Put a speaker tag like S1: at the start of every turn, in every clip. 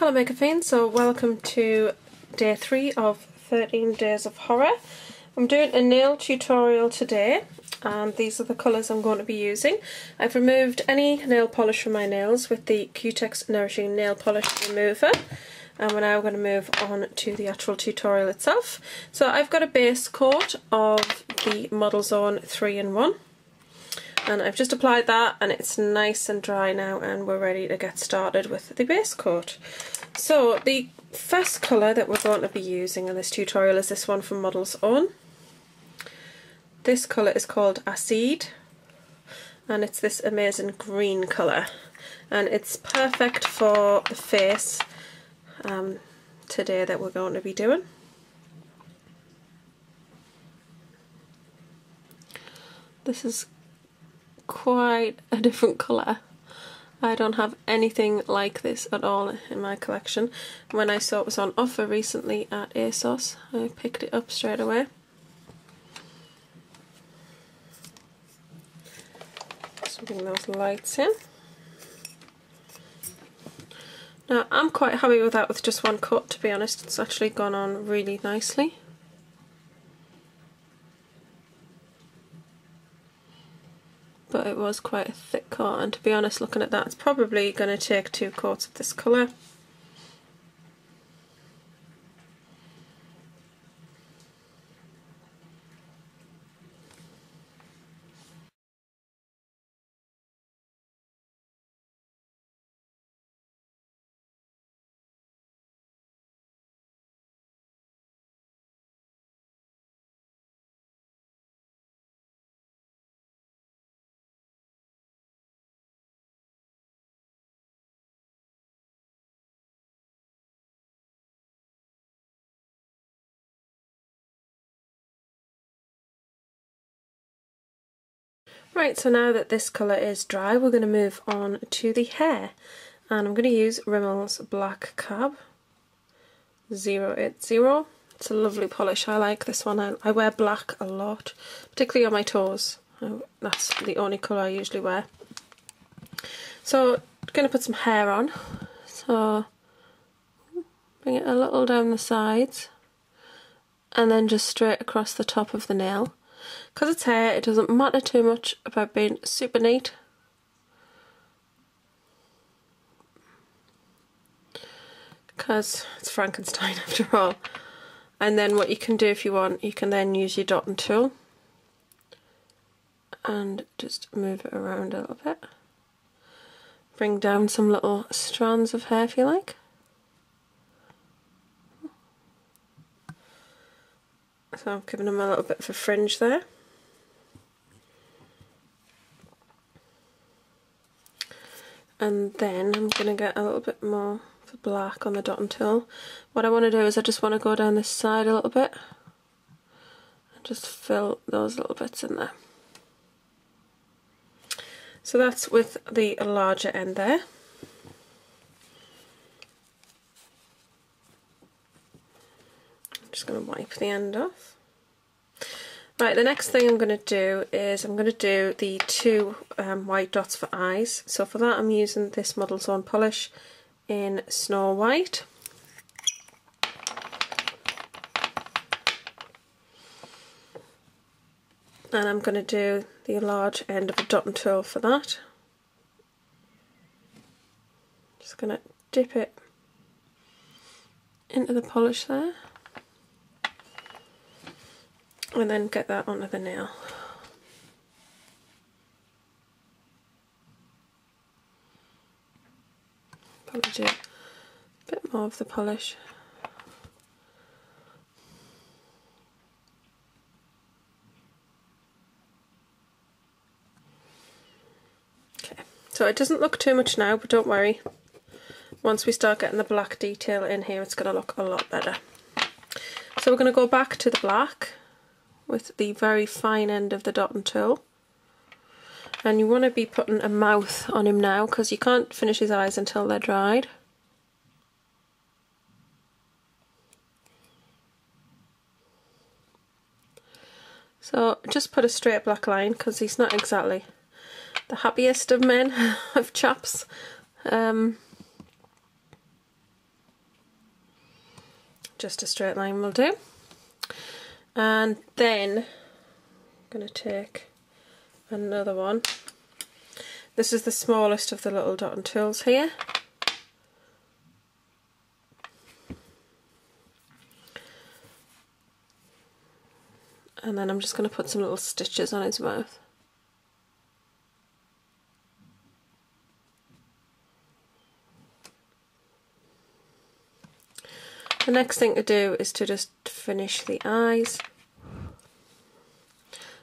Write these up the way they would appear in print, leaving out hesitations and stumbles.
S1: Hello Makeup Fiends, so welcome to day 3 of 13 Days of Horror. I'm doing a nail tutorial today and these are the colours I'm going to be using. I've removed any nail polish from my nails with the Cutex Nourishing Nail Polish Remover, and we're now going to move on to the actual tutorial itself. So I've got a base coat of the Model Zone 3-in-1. And I've just applied that and it's nice and dry now and we're ready to get started with the base coat. So the first colour that we're going to be using in this tutorial is this one from Model's Own. This colour is called Acid and it's this amazing green colour, and it's perfect for the face today that we're going to be doing. This is quite a different colour. I don't have anything like this at all in my collection. When I saw it was on offer recently at ASOS, I picked it up straight away. Just bring those lights in. Now I'm quite happy with that with just one cut, to be honest. It's actually gone on really nicely. But it was quite a thick coat, and to be honest, looking at that, it's probably going to take 2 coats of this colour. Right, so now that this colour is dry, we're going to move on to the hair. And I'm going to use Rimmel's Black Cab 080. It's a lovely polish. I like this one. I wear black a lot, particularly on my toes. That's the only colour I usually wear. So, I'm going to put some hair on. So, bring it a little down the sides and then just straight across the top of the nail. Because it's hair, it doesn't matter too much about being super neat. Because it's Frankenstein after all. And then what you can do if you want, you can then use your dotting tool and just move it around a little bit. Bring down some little strands of hair if you like. So I'm giving them a little bit of a fringe there. And then I'm going to get a little bit more of the black on the dotting tool. What I want to do is I just want to go down this side a little bit and just fill those little bits in there. So that's with the larger end there. Just going to wipe the end off. Right, the next thing I'm going to do is I'm going to do the 2 white dots for eyes. So for that I'm using this Model Zone polish in Snow White. And I'm going to do the large end of a dotting tool for that. Just going to dip it into the polish there. And then get that onto the nail. Probably do a bit more of the polish. Okay, so it doesn't look too much now, but don't worry. Once we start getting the black detail in here, it's going to look a lot better. So we're going to go back to the black with the very fine end of the dotting tool, and you want to be putting a mouth on him now because you can't finish his eyes until they're dried. So just put a straight black line because he's not exactly the happiest of men, of chaps. just a straight line will do. And then I'm going to take another one. This is the smallest of the little dotting tools here. And then I'm just going to put some little stitches on his mouth. The next thing to do is to just finish the eyes,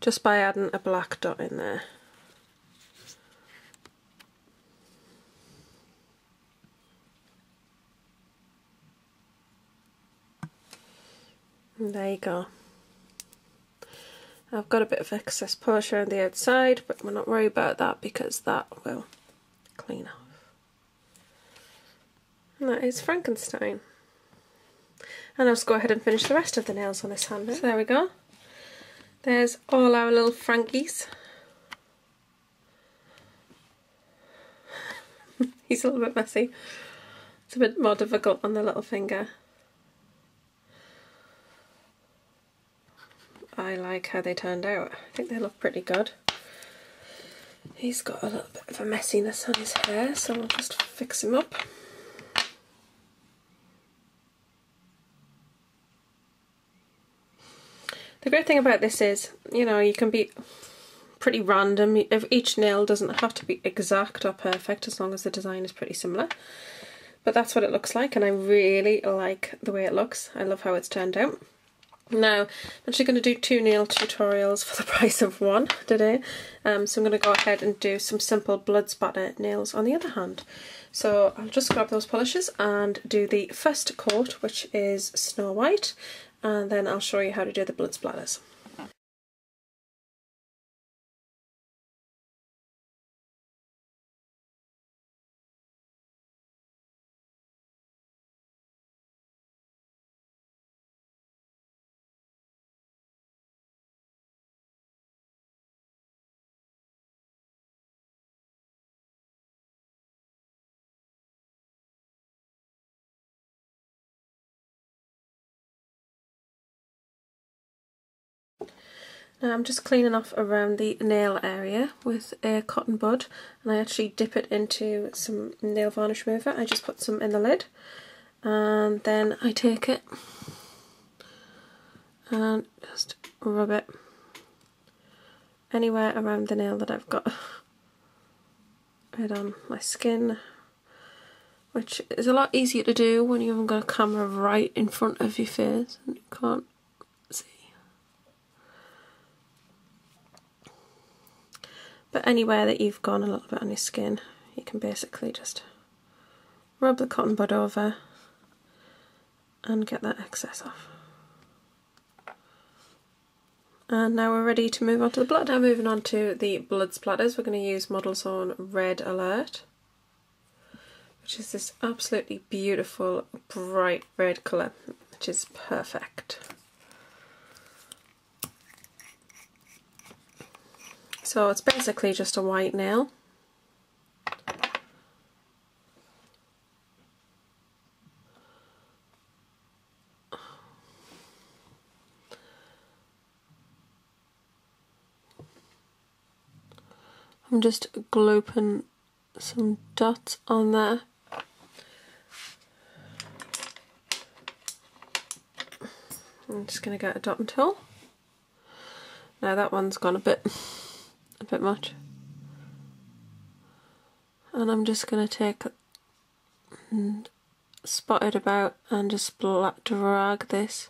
S1: just by adding a black dot in there. And there you go. I've got a bit of excess polish around the outside, but we're not worried about that because that will clean off. And that is Frankenstein. And I'll just go ahead and finish the rest of the nails on this hand now. So there we go. There's all our little Frankies. He's a little bit messy. It's a bit more difficult on the little finger. I like how they turned out. I think they look pretty good. He's got a little bit of a messiness on his hair, so I'll just fix him up. The great thing about this is, you know, you can be pretty random. Each nail doesn't have to be exact or perfect as long as the design is pretty similar. But that's what it looks like, and I really like the way it looks. I love how it's turned out. Now, I'm actually going to do 2 nail tutorials for the price of 1 today. So I'm going to go ahead and do some simple blood spatter nails on the other hand. So I'll just grab those polishes and do the first coat, which is Snow White, and then I'll show you how to do the blood splatters. Now I'm just cleaning off around the nail area with a cotton bud, and I actually dip it into some nail varnish remover. I just put some in the lid, and then I take it and just rub it anywhere around the nail that I've got right on my skin, which is a lot easier to do when you haven't got a camera right in front of your face and you can't see. But anywhere that you've gone a little bit on your skin, you can basically just rub the cotton bud over and get that excess off. And now we're ready to move on to the blood. Now moving on to the blood splatters, we're going to use Model Zone Red Alert, which is this absolutely beautiful bright red colour, which is perfect. So it's basically just a white nail. I'm just glooping some dots on there. I'm just going to get a dotting tool. Now that one's gone a bit much, and I'm just going to take it and spot it about and just drag this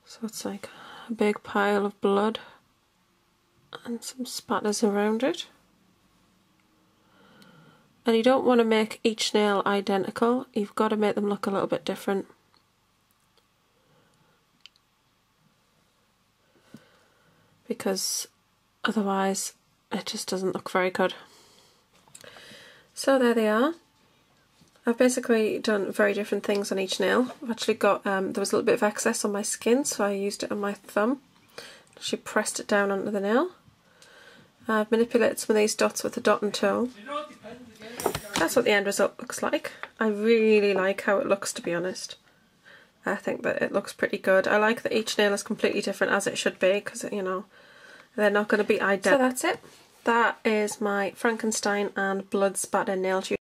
S1: so it's like a big pile of blood and some spatters around it. And you don't want to make each nail identical, you've got to make them look a little bit different. Because otherwise it just doesn't look very good. So there they are. I've basically done very different things on each nail. I've actually got, there was a little bit of excess on my skin, so I used it on my thumb. She pressed it down onto the nail. I've manipulated some of these dots with a dotting tool. that's what the end result looks like. I really like how it looks, to be honest. I think that it looks pretty good. I like that each nail is completely different, as it should be, because, you know, they're not going to be identical. So that's it. That is my Frankenstein and blood spatter nail tutorial.